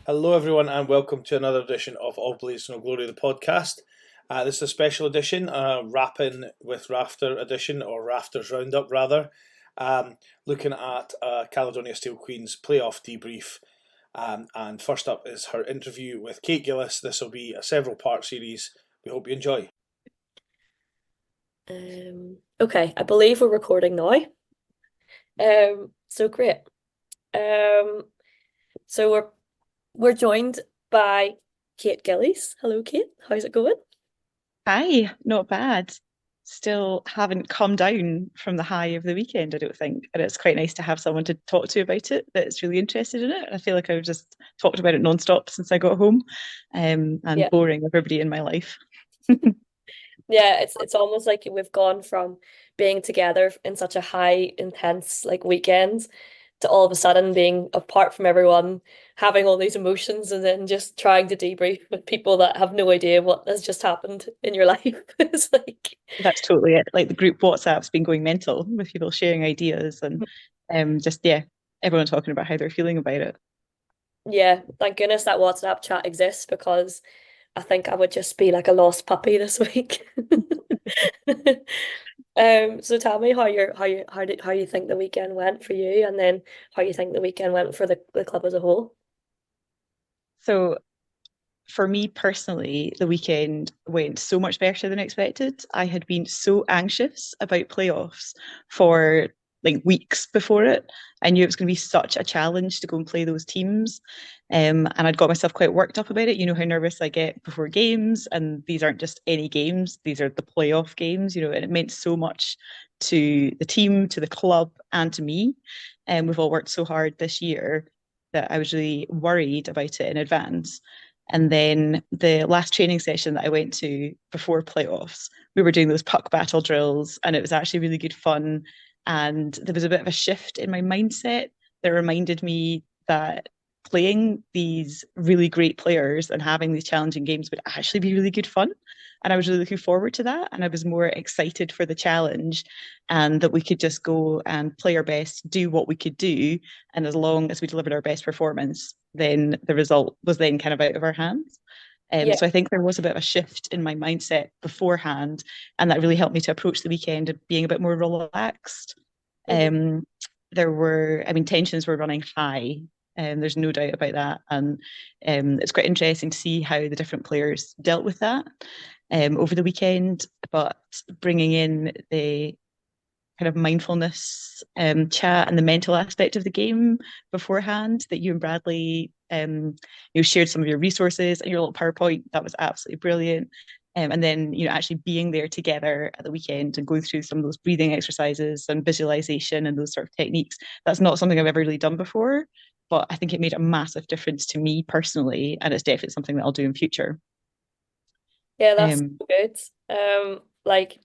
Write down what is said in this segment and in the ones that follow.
Hello, everyone, and welcome to another edition of All Blaze No Glory, the podcast. This is a special edition, Rapping with Rafter edition, or Rafters Roundup, rather, looking at Caledonia Steel Queens Playoff debrief. And first up is her interview with Kate Gillies. This will be a several part series. We hope you enjoy. Okay, I believe we're recording now. So great. Um, so we're joined by Kate Gillies. Hello, Kate. How's it going? Hi, not bad. Still haven't come down from the high of the weekend, I don't think. And it's quite nice to have someone to talk to about it that's really interested in it. I feel like I've just talked about it nonstop since I got home, and Yeah. boring everybody in my life. Yeah, it's almost like we've gone from being together in such a high, intense like weekend to all of a sudden being apart from everyone, having all these emotions and then just trying to debrief with people that have no idea what has just happened in your life. It's like That's totally it. Like the group WhatsApp's been going mental with people sharing ideas and just yeah, everyone talking about how they're feeling about it. yeah, thank goodness that WhatsApp chat exists because I think I would just be like a lost puppy this week. So tell me how you think the weekend went for you, and then how you think the weekend went for the club as a whole. So for me personally, the weekend went so much better than expected. I had been so anxious about playoffs for like weeks before it. I knew it was going to be such a challenge to go and play those teams. And I'd got myself quite worked up about it. You know how nervous I get before games, and these aren't just any games, these are the playoff games, and it meant so much to the team, to the club, and to me. And we've all worked so hard this year that I was really worried about it in advance. And then the last training session that I went to before playoffs, we were doing those puck battle drills, and it was actually really good fun. And there was a bit of a shift in my mindset that reminded me that playing these really great players and having these challenging games would actually be really good fun. And I was really looking forward to that. And I was more excited for the challenge and that we could just go and play our best, do what we could do. And as long as we delivered our best performance, then the result was then kind of out of our hands. Yeah. So I think there was a bit of a shift in my mindset beforehand, and that really helped me to approach the weekend being a bit more relaxed. Mhm. Um, tensions were running high, and there's no doubt about that. And it's quite interesting to see how the different players dealt with that over the weekend. But bringing in the kind of mindfulness chat and the mental aspect of the game beforehand that you and Bradley shared some of your resources and your little PowerPoint. That was absolutely brilliant. And then actually being there together at the weekend and going through some of those breathing exercises and visualization and those sort of techniques. That's not something I've ever really done before, but I think it made a massive difference to me personally, and it's definitely something that I'll do in future. Yeah, that's Um, good. Like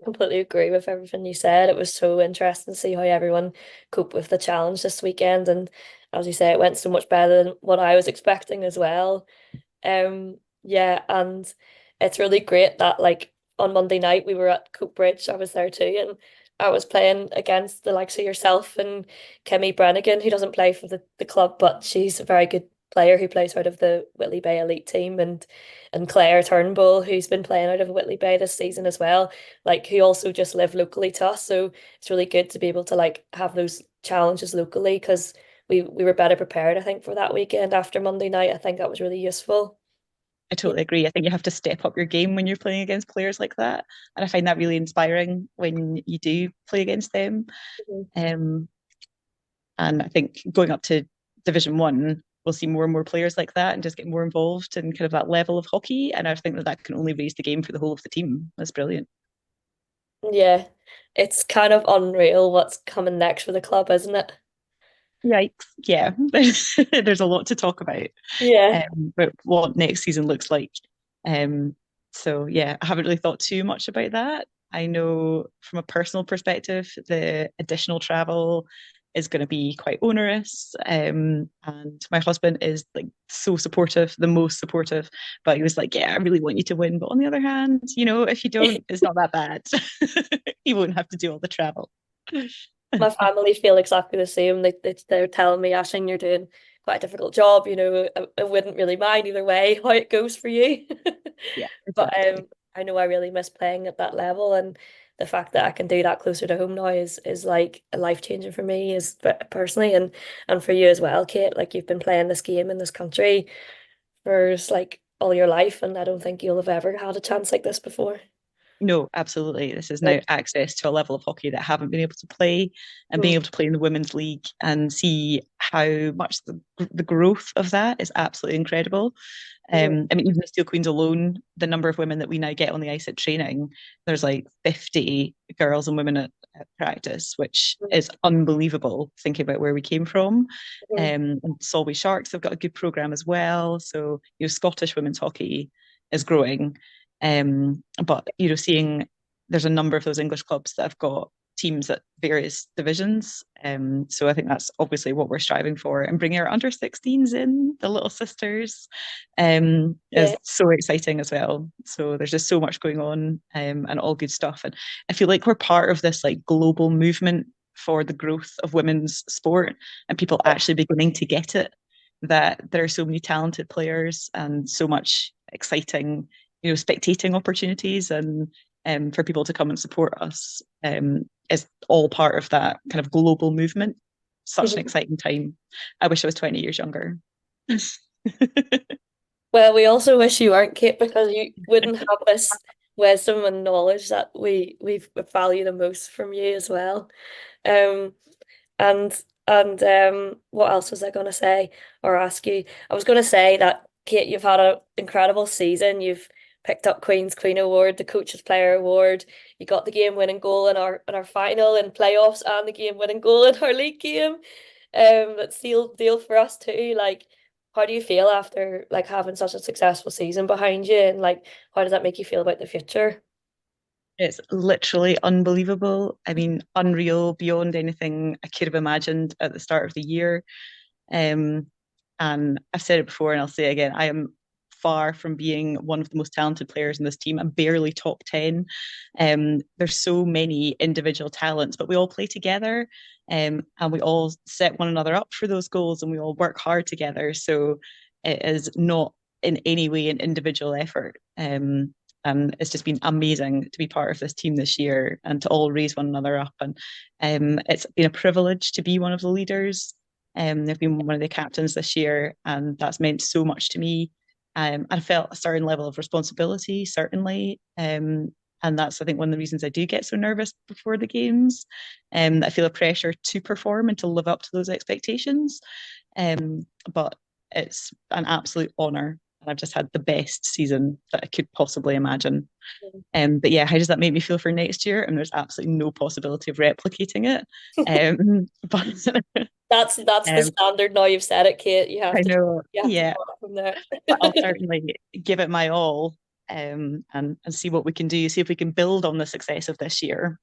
completely agree with everything you said. It was so interesting to see how everyone coped with the challenge this weekend, and as you say, it went so much better than what I was expecting as well. Yeah, and it's really great that like on Monday night we were at Cope Bridge. I was there too, and I was playing against the likes of yourself and Kimmy Brannigan, who doesn't play for the club, but she's a very good player who plays out of the Whitley Bay elite team, and Claire Turnbull, who's been playing out of Whitley Bay this season as well, like who also just live locally to us. So it's really good to be able to like have those challenges locally because we were better prepared, I think, for that weekend after Monday night. I think that was really useful. I Yeah. totally agree. I think you have to step up your game when you're playing against players like that. And I find that really inspiring when you do play against them. Mhm. Um, and I think going up to Division One, we'll see more and more players like that and just get more involved in kind of that level of hockey. And I think that that can only raise the game for the whole of the team. That's brilliant. Yeah, it's kind of unreal what's coming next for the club, isn't it? Yikes. Yeah, there's a lot to talk about. Yeah. But what next season looks like. So yeah, I haven't really thought too much about that. I know from a personal perspective, the additional travel is going to be quite onerous. And my husband is like so supportive, the most supportive, but he was like, yeah, I really want you to win. But on the other hand, if you don't, it's not that bad. He won't have to do all the travel. My family feel exactly the same. They're telling me, Ashing, you're doing quite a difficult job, you know, I wouldn't really mind either way how it goes for you. Yeah, But exactly. I know I really miss playing at that level, and the fact that I can do that closer to home now is like a life changing for me, is personally, and for you as well, Kate. Like you've been playing this game in this country for like all your life, and I don't think you'll have ever had a chance like this before. No, absolutely. This is now access to a level of hockey that I haven't been able to play, and being Mm. able to play in the women's league and see how much the growth of that is absolutely incredible. Yeah. I mean, even the Steel Queens alone, the number of women that we now get on the ice at training, there's like 50 girls and women at practice, which is unbelievable thinking about where we came from. Mhm. And Solway Sharks have got a good program as well. So, Scottish women's hockey is growing. But seeing there's a number of those English clubs that have got teams at various divisions. So I think that's obviously what we're striving for, and bringing our under 16s in, the little sisters, is so exciting as well. So there's just so much going on, and all good stuff. And I feel like we're part of this like global movement for the growth of women's sport, and people actually beginning to get it, that there are so many talented players and so much exciting spectating opportunities, and for people to come and support us, is all part of that kind of global movement. Such an exciting time. I wish I was 20 years younger. Well, we also wish you weren't, Kate, because you wouldn't have this wisdom and knowledge that we value the most from you as well. Um, and what else was I going to say or ask you? I was going to say that, Kate, you've had an incredible season. You've picked up Queen Award, the Coaches Player Award. You got the game winning goal in our final in playoffs, and the game winning goal in our league game. That's deal for us too. Like, how do you feel after like having such a successful season behind you, and like how does that make you feel about the future? It's literally unbelievable. I mean, unreal, beyond anything I could have imagined at the start of the year. Um, and I've said it before and I'll say it again, I am far from being one of the most talented players in this team. I'm barely top 10. There's so many individual talents, but we all play together, and we all set one another up for those goals, and we all work hard together. So it is not in any way an individual effort. And it's just been amazing to be part of this team this year and to all raise one another up. And it's been a privilege to be one of the leaders. I've been one of the captains this year, and that's meant so much to me. I felt a certain level of responsibility, certainly. And that's, I think, one of the reasons I do get so nervous before the games. I feel a pressure to perform and to live up to those expectations. But it's an absolute honour. And I've just had the best season that I could possibly imagine. But yeah, how does that make me feel for next year? And there's absolutely no possibility of replicating it. But That's the standard now. You've said it, Kate. I know, You have to yeah, go on from there. but I'll certainly give it my all, and see what we can do, see if we can build on the success of this year.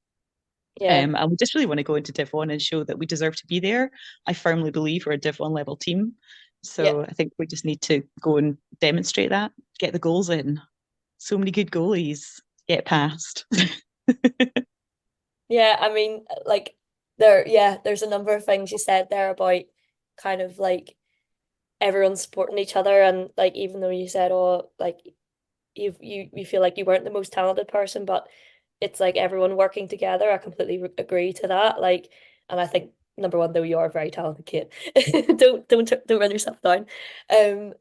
Yeah. And we just really want to go into Div 1 and show that we deserve to be there. I firmly believe we're a Div 1 level team. Yeah. So I think we just need to go and demonstrate that, get the goals in. So many good goalies get past. Yeah, I mean, like there's a number of things you said there about kind of like everyone supporting each other, and like even though you said, oh, like you feel like you weren't the most talented person, but it's like everyone working together. I completely agree to that. Like, and I think number one, though, you are a very talented kid. Don't run yourself down. And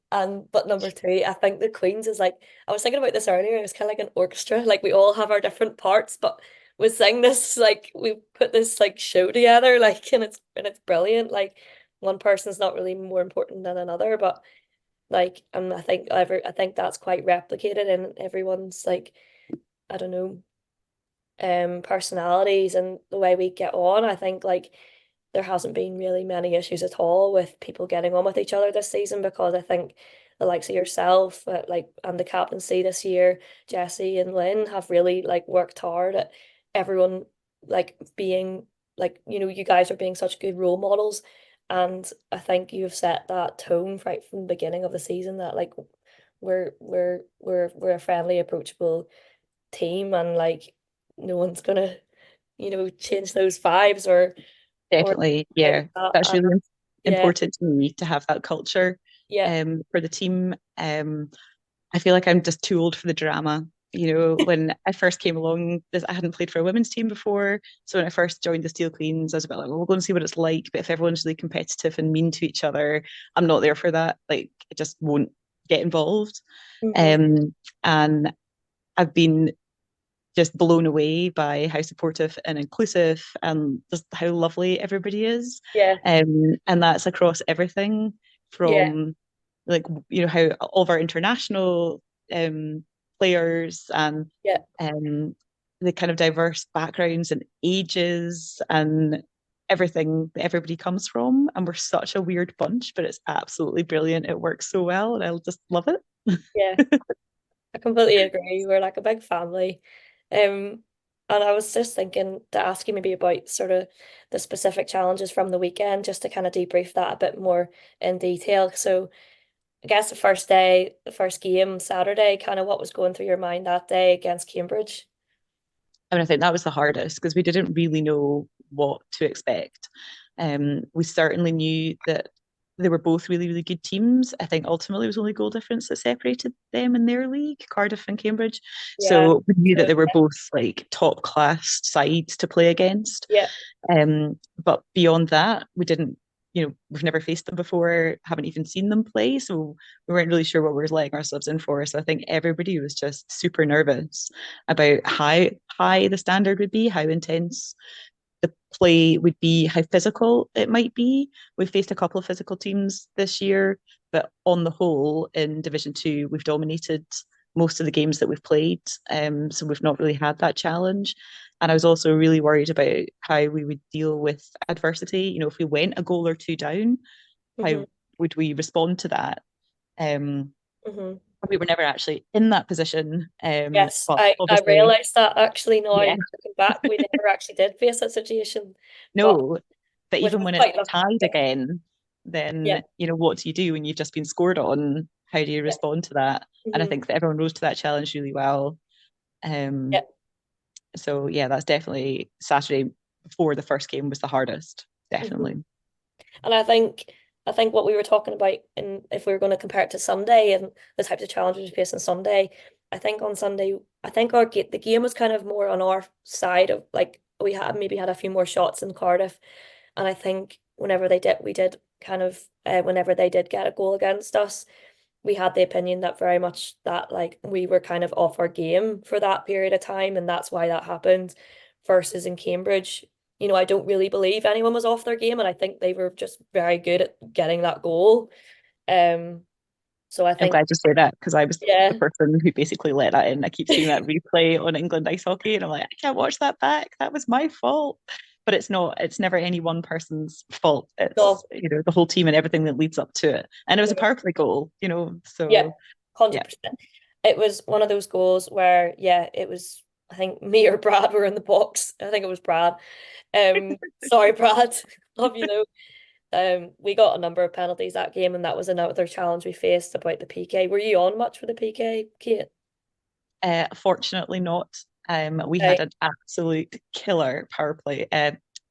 but number two, I think the Queens is like, I was thinking about this earlier. It's kind of like an orchestra. Like we all have our different parts, but we sing this like we put this like show together. Like, and it's brilliant. Like one person's not really more important than another, but like, and I think that's quite replicated in everyone's like, I don't know, personalities and the way we get on. I think like there hasn't been really many issues at all with people getting on with each other this season, because I think the likes of yourself, like, and the captaincy this year, Jesse and Lynn have really like worked hard at everyone like being like, you know, you guys are being such good role models. And I think you've set that tone right from the beginning of the season that like we're a friendly, approachable team, and like no one's gonna, you know, change those vibes or Definitely, like yeah. that. That's really important to me to have that culture Yeah. for the team. I feel like I'm just too old for the drama. When I first came along, I hadn't played for a women's team before. So when I first joined the Steel Queens, I was a bit like, well, we'll go and see what it's like. But if everyone's really competitive and mean to each other, I'm not there for that. Like, I just won't get involved. And I've been just blown away by how supportive and inclusive and just how lovely everybody is. Yeah. And that's across everything Yeah. from like, how all of our international players and Yeah. the kind of diverse backgrounds and ages and everything that everybody comes from. And we're such a weird bunch, but it's absolutely brilliant. It works so well, and I just love it. Yeah. I completely agree. We're like a big family. Um, and I was just thinking to ask you maybe about sort of the specific challenges from the weekend, just to kind of debrief that a bit more in detail. So I guess the first day, the first game, Saturday, kind of what was going through your mind that day against Cambridge? I mean, I think that was the hardest because we didn't really know what to expect. We certainly knew that they were both really, really good teams. I think ultimately it was only goal difference that separated them in their league, Cardiff and Cambridge. Yeah. So we knew that they were both like top class sides to play against. Yeah. But beyond that, we didn't, we've never faced them before, haven't even seen them play. So we weren't really sure what we were letting ourselves in for. So I think everybody was just super nervous about how high the standard would be, how intense the play would be, how physical it might be. We've faced a couple of physical teams this year, but on the whole, in Division 2, we've dominated most of the games that we've played. So we've not really had that challenge. And I was also really worried about how we would deal with adversity. If we went a goal or two down, how would we respond to that? We were never actually in that position. Yes, But I obviously, realised that actually now yeah, looking back, we never actually did face that situation, but no, but which even was when it's quite lucky. tied again, Yeah. then what do you do when you've just been scored on? How do you Yeah. respond to that? And I think that everyone rose to that challenge really well. Yeah. So yeah, that's definitely Saturday before the first game was the hardest, definitely. And I think what we were talking about, and if we were going to compare it to Sunday and the types of challenges we faced on Sunday, I think on Sunday, I think the game was kind of more on our side of like we had maybe had a few more shots in Cardiff, and I think whenever they did, we did kind of whenever they did get a goal against us, we had the opinion that very much that like we were kind of off our game for that period of time, and that's why that happened. Versus in Cambridge, I don't really believe anyone was off their game, and I think they were just very good at getting that goal. Um, so I I'm think, glad you say that because I was the yeah, person who basically let that in. I keep seeing that replay on England ice hockey, and I'm like, I can't watch that back. That was my fault. But it's not. It's never any one person's fault. no, It's the whole team and everything that leads up to it. And it was a yeah, power play goal. yeah, So yeah. 100%. It was one of those goals where, yeah, it was. I think me or Brad were in the box. I think it was Brad. Sorry, Brad. Love you though. We got a number of penalties that game, and that was another challenge we faced about the PK. Were you on much for the PK, Kate? Fortunately not. We Okay. had an absolute killer power play,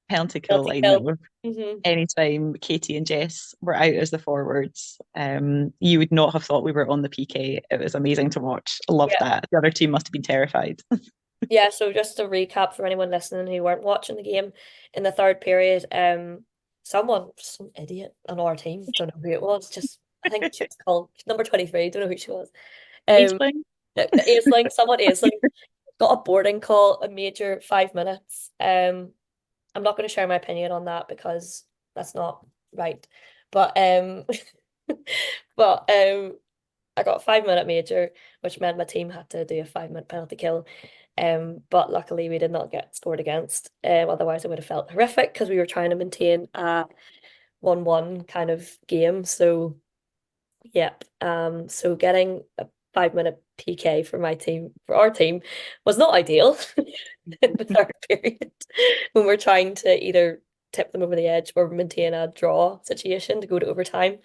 penalty kill Penalty line kill. though. Hmm. Anytime Katie and Jess were out as the forwards, you would not have thought we were on the PK. It was amazing to watch. I loved Yeah. that. The other team must have been terrified. Yeah, so just to recap for anyone listening who weren't watching the game, in the third period, some idiot on our team, don't know who it was, just I think she was called number 23, don't know who she was. Um Aisling? Aisling got a boarding call, a major 5 minutes. I'm not going to share my opinion on that because that's not right. But but I got a 5 minute major, which meant my team had to do a 5 minute penalty kill. But luckily we did not get scored against. Otherwise I would have felt horrific because we were trying to maintain a 1-1 kind of game. So yep. So getting a 5 minute PK for our team was not ideal in the third period when we're trying to either tip them over the edge or maintain a draw situation to go to overtime.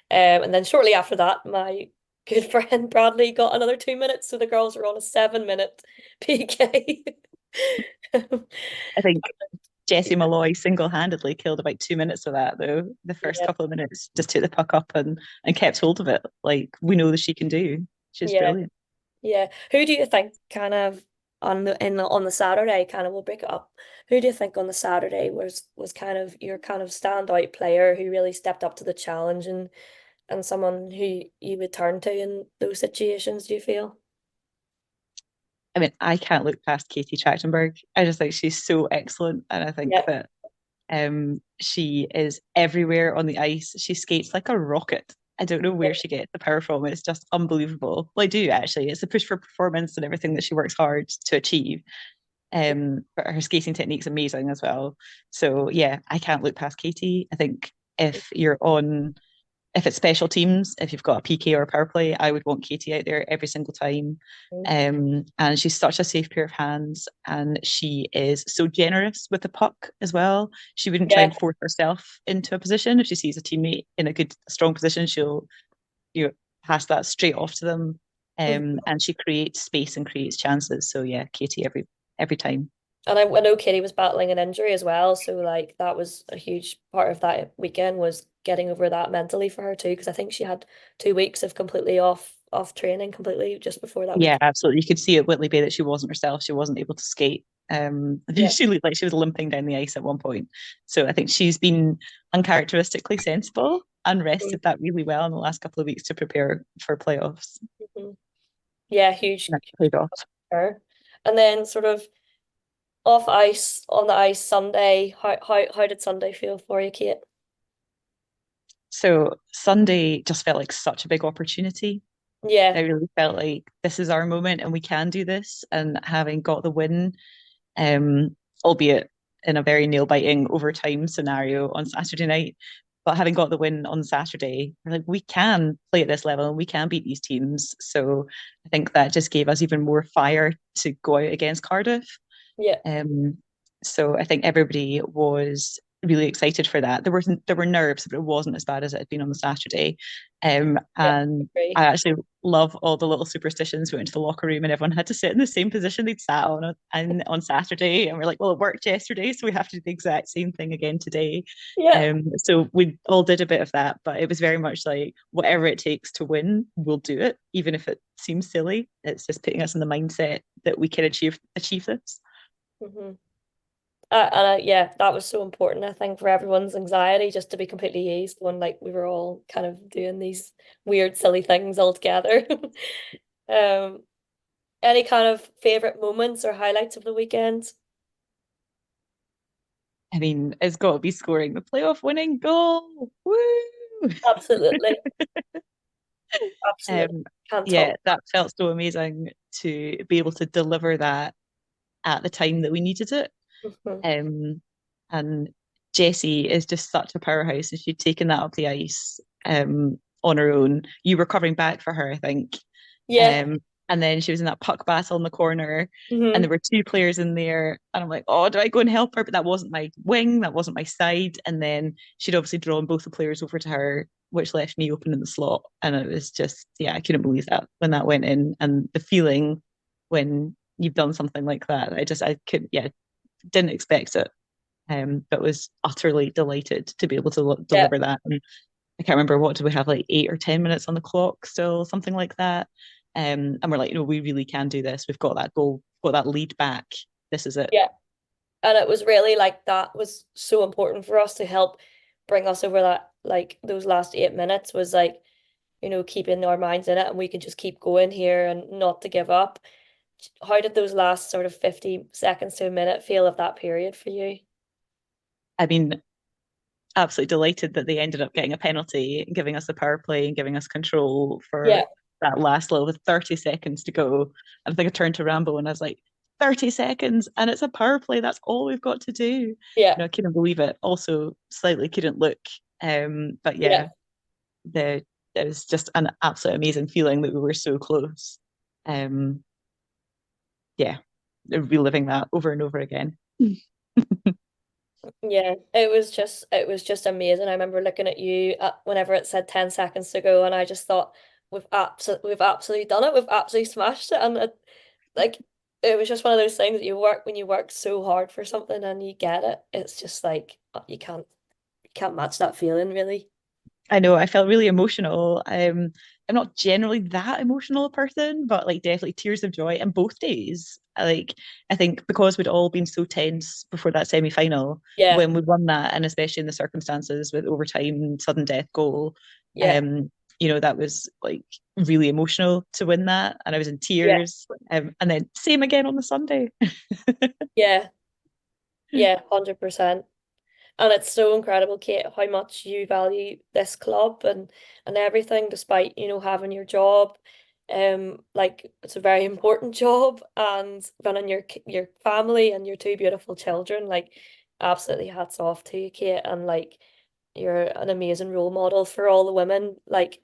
And then shortly after that, my good friend Bradley got another 2 minutes, so the girls were on a 7 minute PK. I think Jessie Malloy single-handedly killed about 2 minutes of that, though. The first Yeah. couple of minutes just took the puck up and kept hold of it. Like, we know that she can do. She's Yeah. brilliant. Yeah. Who do you think kind of on the Saturday, kind of we'll break it up. Who do you think on the Saturday was kind of your kind of standout player who really stepped up to the challenge and someone who you would turn to in those situations, do you feel? I mean, I can't look past Katie Trachtenberg. I just think she's so excellent, and I think Yeah. that she is everywhere on the ice. She skates like a rocket. I don't know where she gets the power from. It's just unbelievable. Well, I do actually. It's the push for performance and everything that she works hard to achieve. But her skating technique's amazing as well. So yeah, I can't look past Katie. I think if it's special teams, if you've got a PK or a power play, I would want Katie out there every single time. And she's such a safe pair of hands, and she is so generous with the puck as well. She wouldn't try and force herself into a position. If she sees a teammate in a good, strong position, she'll pass that straight off to them. And she creates space and creates chances. So yeah, Katie every time. And I know Katie was battling an injury as well, so like that was a huge part of that weekend was getting over that mentally for her too, because I think she had 2 weeks of completely off training completely just before that Yeah, weekend. absolutely. You could see at Whitley Bay that she wasn't herself. She wasn't able to skate. Yeah. She looked like she was limping down the ice at one point. So I think she's been uncharacteristically sensible and rested that really well in the last couple of weeks to prepare for playoffs. Yeah, huge, And that paid off. her. And then sort of off ice, on the ice Sunday, how did Sunday feel for you, Kate? So Sunday just felt like such a big opportunity. Yeah. I really felt like this is our moment and we can do this. And having got the win, albeit in a very nail-biting overtime scenario on Saturday night, but having got the win on Saturday, we're like, we can play at this level and we can beat these teams. So I think that just gave us even more fire to go out against Cardiff. Yeah. So I think everybody was really excited for that. There were nerves, but it wasn't as bad as it had been on the Saturday. And agree. I actually love all the little superstitions. We went to the locker room and everyone had to sit in the same position they'd sat on Saturday. And we're like, well, it worked yesterday, so we have to do the exact same thing again today. Yeah. So we all did a bit of that, but it was very much like whatever it takes to win, we'll do it, even if it seems silly. It's just putting us in the mindset that we can achieve this. Yeah, that was so important, I think, for everyone's anxiety, just to be completely eased when like we were all kind of doing these weird, silly things all together. Any kind of favorite moments or highlights of the weekend? I mean, it's got to be scoring the playoff winning goal. Woo! Absolutely. Absolutely. Can't Yeah, talk. that felt so amazing to be able to deliver that at the time that we needed it. And Jessie is just such a powerhouse, and she'd taken that up the ice on her own. You were covering back for her, I think. Yeah. And then she was in that puck battle in the corner, and there Mm-hmm. were two players in there, and I'm like, oh, do I go and help her? But that wasn't my wing, that wasn't my side. And then she'd obviously drawn both the players over to her, which left me open in the slot. And it was just, yeah, I couldn't believe that when that went in, and the feeling when you've done something like that. I could, yeah, didn't expect it, but was utterly delighted to be able to Yeah. deliver that. And I can't remember, what do we have, like 8 or 10 minutes on the clock still, something like that. And we're like, no, we really can do this. We've got that goal, got that lead back. This is it. Yeah. And it was really like that was so important for us to help bring us over that, like those last 8 minutes was like, keeping our minds in it and we can just keep going here and not to give up. How did those last sort of 50 seconds to a minute feel of that period for you? I mean, absolutely delighted that they ended up getting a penalty, giving us the power play and giving us control Yeah. for that last little with 30 seconds to go. I think I turned to Rambo and I was like, 30 seconds and it's a power play. That's all we've got to do. Yeah. I couldn't believe it. Also, slightly couldn't look. But yeah, it was just an absolute amazing feeling that we were so close. Yeah, reliving that over and over again. Yeah, it was just amazing. I remember looking at you whenever it said 10 seconds to go, and I just thought we've absolutely done it. We've absolutely smashed it, and like it was just one of those things that when you work so hard for something and you get it, it's just like you can't match that feeling really. I know I felt really emotional. I'm not generally that emotional a person, but like definitely tears of joy on both days. I think because we'd all been so tense before that semi-final, Yeah, when we won that, and especially in the circumstances with overtime and sudden death goal, yeah, um, that was like really emotional to win that, and I was in yeah, tears. And then same again on the Sunday. yeah, yeah, 100%. And it's so incredible, Kate, how much you value this club and everything, despite, having your job. Like it's a very important job and running your family and your two beautiful children. Like absolutely hats off to you, Kate. And like you're an amazing role model for all the women, like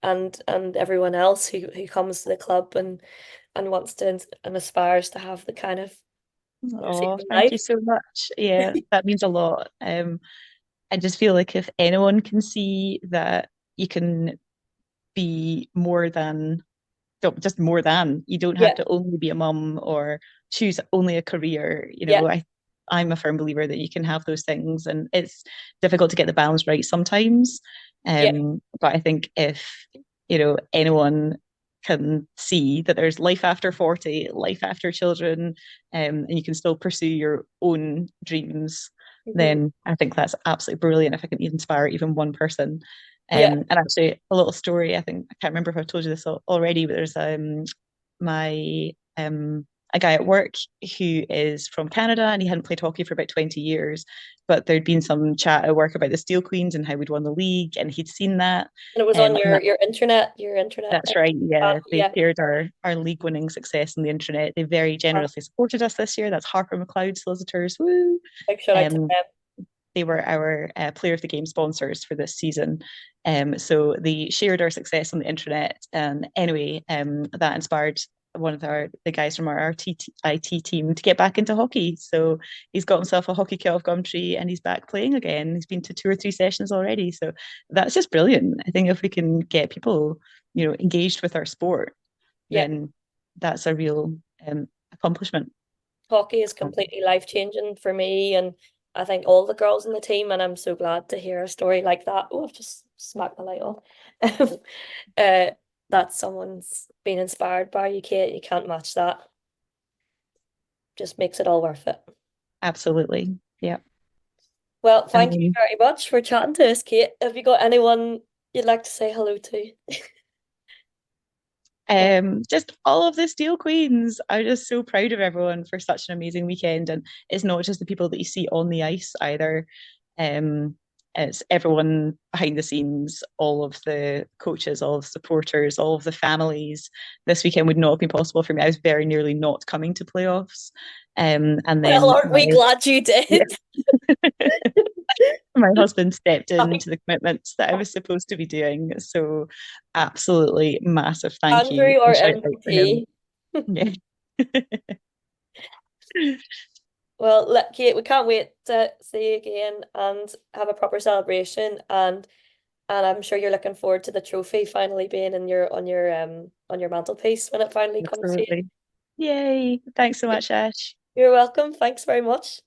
and everyone else who comes to the club and wants to and aspires to have the kind of same Oh, thank you life. so much. Yeah, that means a lot. I just feel like if anyone can see that you can be more than just more than, you don't have Yeah, to only be a mum or choose only a career. yeah, I'm a firm believer that you can have those things, and it's difficult to get the balance right sometimes. yeah, But I think if anyone can see that there's life after 40, life after children, and you can still pursue your own dreams, hmm, then I think that's absolutely brilliant if I can inspire even one person. yeah. And actually, a little story. I think I can't remember if I've told you this already, but there's my a guy at work who is from Canada, and he hadn't played hockey for about 20 years. But there'd been some chat at work about the Steel Queens and how we'd won the league, and he'd seen that. And it was on And your internet. that's right. Yeah, they Yeah. shared our league winning success on the internet. They very generously supported us this year. That's Harper McLeod Solicitors. Woo! Big shout out to Um, them. they were our player of the game sponsors for this season. So they shared our success on the internet. And anyway, that inspired one of the guys from our IT team to get back into hockey. So he's got himself a hockey kit off Gumtree and he's back playing again. He's been to 2 or 3 sessions already. So that's just brilliant. I think if we can get people, engaged with our sport, Yeah. then that's a real accomplishment. Hockey is completely life changing for me and I think all the girls in the team and I'm so glad to hear a story like that. Oh, I've just smacked the light on. uh that someone's been inspired by you, Kate. You can't match that. Just makes it all worth it. Absolutely. Yeah. Well, thank you Um, very much for chatting to us, Kate. Have you got anyone you'd like to say hello to? just all of the Steel Queens. I'm just so proud of everyone for such an amazing weekend. And it's not just the people that you see on the ice either. Um, it's everyone behind the scenes, all of the coaches, all of the supporters, all of the families. This weekend would not have been possible for me. I was very nearly not coming to playoffs. And Well, then aren't we glad you yeah, did? my husband stepped Happy into the commitments that I was supposed to be doing. So absolutely massive thank you Andrew, our and shout out for him. MVP. Yeah. Well, Kate, we can't wait to see you again and have a proper celebration and I'm sure you're looking forward to the trophy finally being in your mantelpiece when it finally comes to you. Absolutely. Yay. Thanks so much, Ash. You're welcome. Thanks very much.